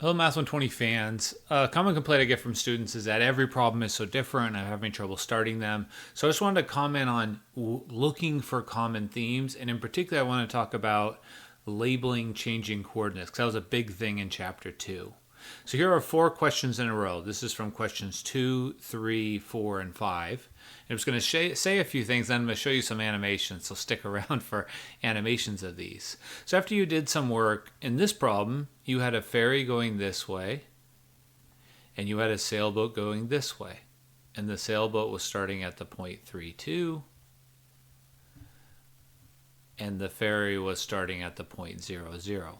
Hello, Math 120 fans. A common complaint I get from students is that every problem is so different and I'm having trouble starting them. So I just wanted to comment on looking for common themes. And in particular, I want to talk about labeling changing coordinates because that was a big thing in chapter 2. So here are 4 questions in a row. This is from questions 2, 3, 4, and 5. And I'm just going to say a few things, then I'm going to show you some animations, so stick around for animations of these. So after you did some work in this problem, you had a ferry going this way, and you had a sailboat going this way. And the sailboat was starting at the point 3,2, and the ferry was starting at the point 0,0.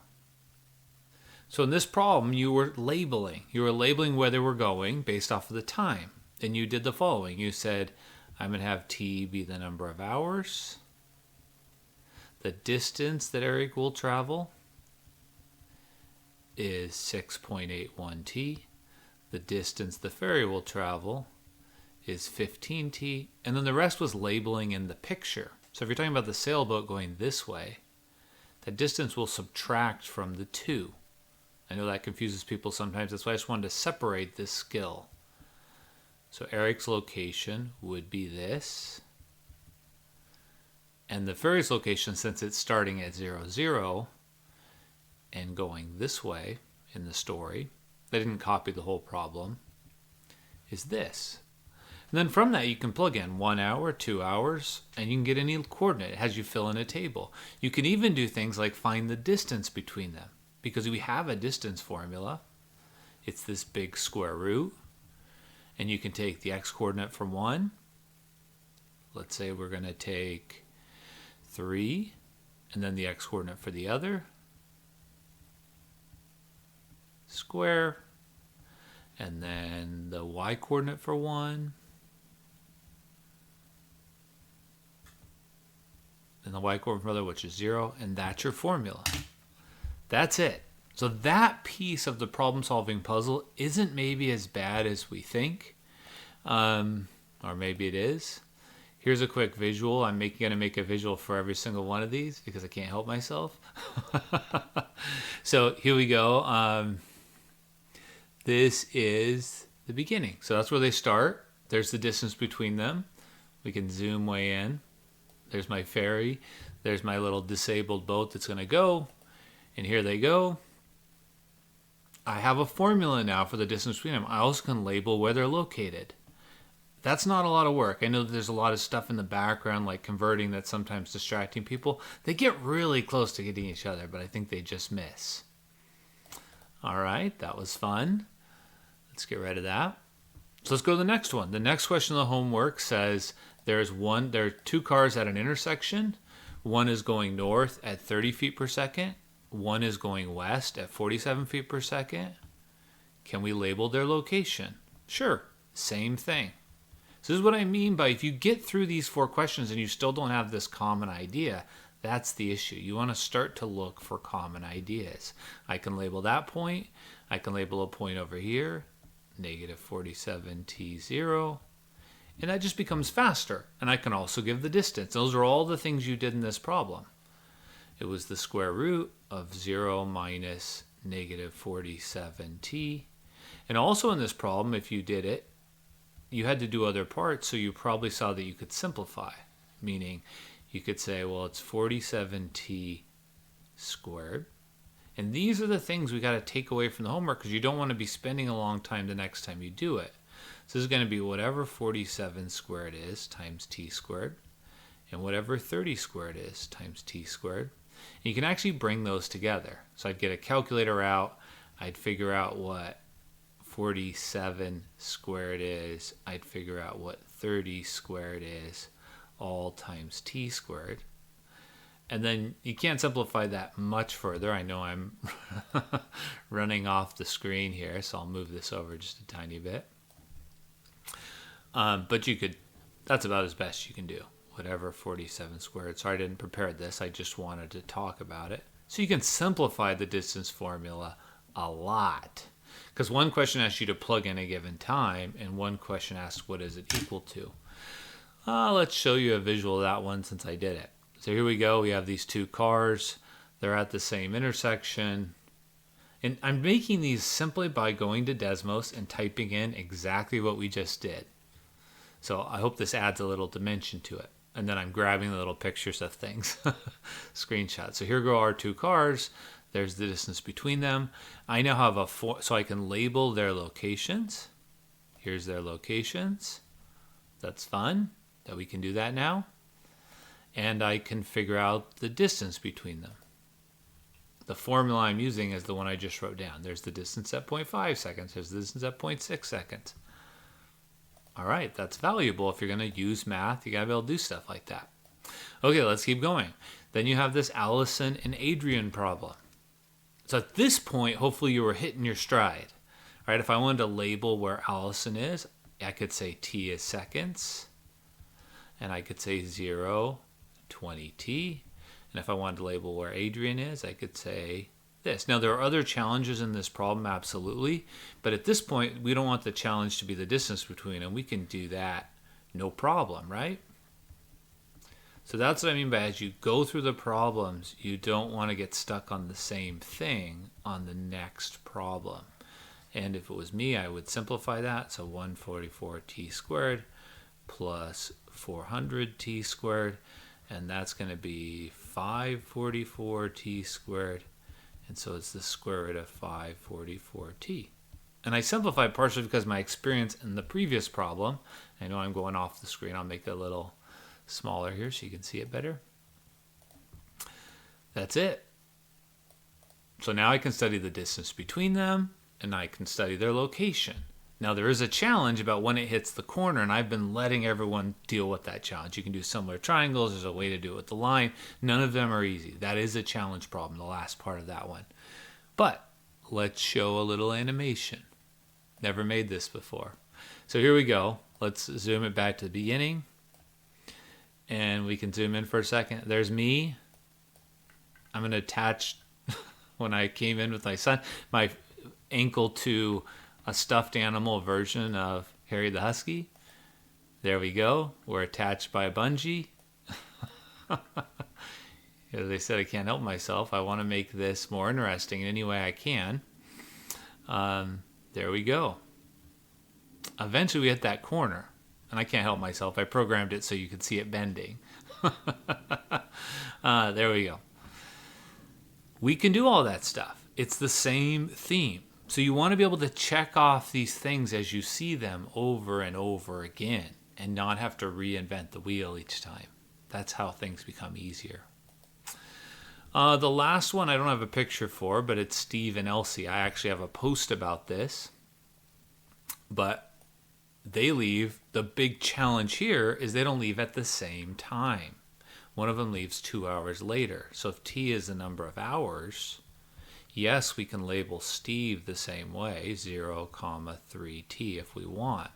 So in this problem, you were labeling. You were labeling where they were going based off of the time. And you did the following. You said, I'm going to have t be the number of hours. The distance that Eric will travel is 6.81 t. The distance the ferry will travel is 15 t. And then the rest was labeling in the picture. So if you're talking about the sailboat going this way, the distance will subtract from the 2. I know that confuses people sometimes. That's why I just wanted to separate this skill. So Eric's location would be this. And the ferry's location, since it's starting at 0,0 and going this way in the story, they didn't copy the whole problem, is this. And then from that, you can plug in 1 hour, 2 hours, and you can get any coordinate as you fill in a table. You can even do things like find the distance between them, because we have a distance formula. It's this big square root. And you can take the x-coordinate from 1. Let's say we're going to take 3, and then the x-coordinate for the other. Square. And then the y-coordinate for 1. And the y-coordinate for the other, which is 0. And that's your formula. That's it. So that piece of the problem-solving puzzle isn't maybe as bad as we think, or maybe it is. Here's a quick visual. I'm going to make a visual for every single one of these because I can't help myself. So here we go. This is the beginning. So that's where they start. There's the distance between them. We can zoom way in. There's my ferry. There's my little disabled boat that's going to go. And here they go. I have a formula now for the distance between them. I also can label where they're located. That's not a lot of work. I know that there's a lot of stuff in the background, like converting, that's sometimes distracting people. They get really close to getting each other, but I think they just miss. All right, that was fun. Let's get rid of that. So let's go to the next one. The next question of the homework says there are 2 cars at an intersection. One is going north at 30 feet per second. One is going west at 47 feet per second. Can we label their location? Sure, same thing. So this is what I mean by if you get through these 4 questions and you still don't have this common idea, that's the issue. You want to start to look for common ideas. I can label that point. I can label a point over here, negative 47t0. And that just becomes faster. And I can also give the distance. Those are all the things you did in this problem. It was the square root of 0 minus negative 47t. And also in this problem, if you did it, you had to do other parts, so you probably saw that you could simplify. Meaning, you could say, well, it's 47t squared. And these are the things we got to take away from the homework because you don't want to be spending a long time the next time you do it. So this is going to be whatever 47 squared is times t squared, and whatever 30 squared is times t squared. And you can actually bring those together. So I'd get a calculator out. I'd figure out what 47 squared is. I'd figure out what 30 squared is, all times t squared. And then you can't simplify that much further. I know I'm running off the screen here, so I'll move this over just a tiny bit. But you could, that's about as best you can do. Whatever 47 squared. So I didn't prepare this. I just wanted to talk about it. So you can simplify the distance formula a lot. Because one question asks you to plug in a given time, and one question asks what is it equal to. Let's show you a visual of that one since I did it. So here we go. We have these 2 cars. They're at the same intersection. And I'm making these simply by going to Desmos and typing in exactly what we just did. So I hope this adds a little dimension to it. And then I'm grabbing the little pictures of things, screenshots. So here go our two cars. There's the distance between them. I now have so I can label their locations. Here's their locations. That's fun that we can do that now. And I can figure out the distance between them. The formula I'm using is the one I just wrote down. There's the distance at 0.5 seconds. There's the distance at 0.6 seconds. All right, that's valuable. If you're going to use math, you got to be able to do stuff like that. Okay, let's keep going. Then you have this Allison and Adrian problem. So at this point, hopefully you were hitting your stride. All right, if I wanted to label where Allison is, I could say t is seconds. And I could say 0, 20t. And if I wanted to label where Adrian is, I could say this. Now, there are other challenges in this problem, absolutely. But at this point, we don't want the challenge to be the distance between them. We can do that, no problem, right? So that's what I mean by as you go through the problems, you don't want to get stuck on the same thing on the next problem. And if it was me, I would simplify that. So 144t squared plus 400t squared. And that's going to be 544t squared. And so it's the square root of 544t. And I simplified partially because my experience in the previous problem, I know I'm going off the screen. I'll make it a little smaller here so you can see it better. That's it. So now I can study the distance between them, and I can study their location. Now there is a challenge about when it hits the corner, and I've been letting everyone deal with that challenge. You can do similar triangles. There's a way to do it with the line. None of them are easy. That is a challenge problem, the last part of that one. But let's show a little animation. Never made this before. So here we go. Let's zoom it back to the beginning. And we can zoom in for a second. There's me. I'm going to attach, when I came in with my son, my ankle to a stuffed animal version of Harry the Husky. There we go. We're attached by a bungee. As I said, I can't help myself. I want to make this more interesting in any way I can. There we go. Eventually we hit that corner. And I can't help myself. I programmed it so you could see it bending. There we go. We can do all that stuff. It's the same theme. So you want to be able to check off these things as you see them over and over again and not have to reinvent the wheel each time. That's how things become easier. The last one I don't have a picture for, but it's Steve and Elsie. I actually have a post about this. But they leave. The big challenge here is they don't leave at the same time. One of them leaves 2 hours later. So if t is the number of hours, yes, we can label Steve the same way, 0, 3t if we want.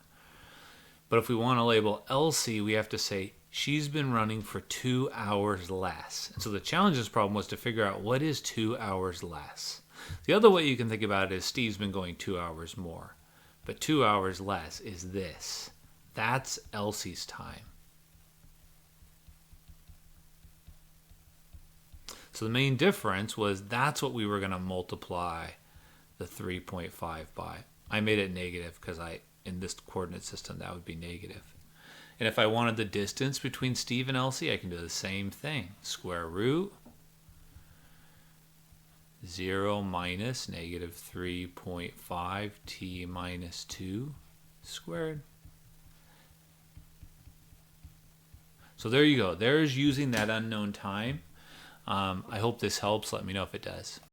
But if we want to label Elsie, we have to say she's been running for 2 hours less. And so the challenge of this problem was to figure out what is 2 hours less. The other way you can think about it is Steve's been going 2 hours more. But 2 hours less is this. That's Elsie's time. So the main difference was that's what we were going to multiply the 3.5 by. I made it negative because in this coordinate system that would be negative. And if I wanted the distance between Steve and Elsie, I can do the same thing. Square root 0 minus negative 3.5 t minus 2 squared. So there you go. There's using that unknown time. I hope this helps. Let me know if it does.